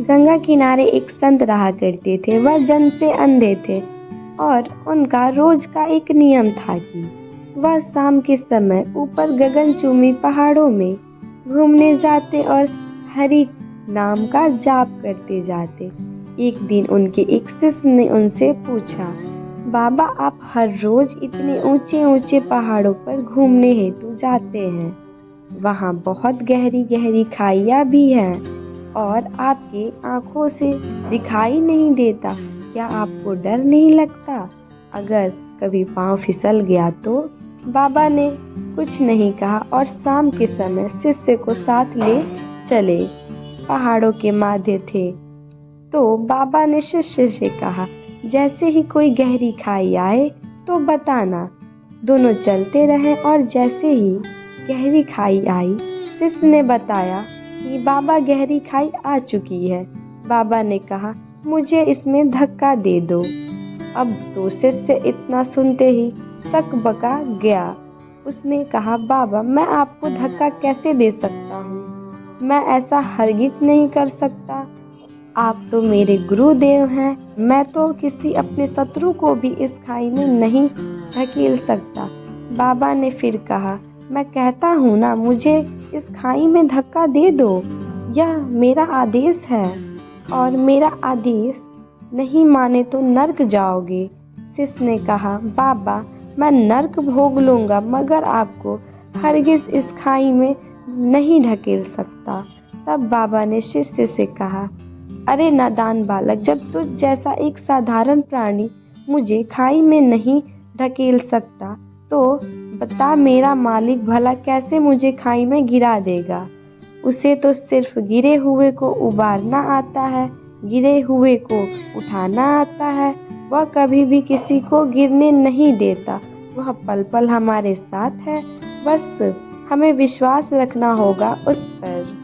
गंगा किनारे एक संत रहा करते थे। वह जन्म से अंधे थे और उनका रोज का एक नियम था कि वह शाम के समय ऊपर गगनचुंबी पहाड़ों में घूमने जाते और हरि नाम का जाप करते जाते। एक दिन उनके एक शिष्य ने उनसे पूछा, बाबा आप हर रोज इतने ऊंचे ऊंचे पहाड़ों पर घूमने हेतु जाते हैं, वहाँ बहुत गहरी गहरी खाइयाँ भी हैं और आपके आँखों से दिखाई नहीं देता, क्या आपको डर नहीं लगता अगर कभी पाँव फिसल गया तो? बाबा ने कुछ नहीं कहा और शाम के समय शिष्य को साथ ले चले। पहाड़ों के माथे थे तो बाबा ने शिष्य से कहा, जैसे ही कोई गहरी खाई आए तो बताना। दोनों चलते रहे और जैसे ही गहरी खाई आई, शिष्य ने बताया कि बाबा गहरी खाई आ चुकी है। बाबा ने कहा, मुझे इसमें धक्का दे दो। अब तो शिष्य इतना सुनते ही सकबका गया। उसने कहा, बाबा मैं आपको धक्का कैसे दे सकता हूँ, मैं ऐसा हरगिज नहीं कर सकता। आप तो मेरे गुरुदेव हैं, मैं तो किसी अपने शत्रु को भी इस खाई में नहीं धकेल सकता। बाबा ने फिर कहा, मैं कहता हूँ ना, मुझे इस खाई में धक्का दे दो, यह मेरा आदेश है और मेरा आदेश नहीं माने तो नर्क जाओगे। शिष्य ने कहा, बाबा मैं नर्क भोग लूँगा मगर आपको हरगिज इस खाई में नहीं ढकेल सकता। तब बाबा ने शिष्य से कहा, अरे नादान बालक, जब तुझ जैसा एक साधारण प्राणी मुझे खाई में नहीं ढकेल सकता तो बता मेरा मालिक भला कैसे मुझे खाई में गिरा देगा। उसे तो सिर्फ गिरे हुए को उबारना आता है, गिरे हुए को उठाना आता है। वह कभी भी किसी को गिरने नहीं देता, वह पल पल हमारे साथ है, बस हमें विश्वास रखना होगा उस पर।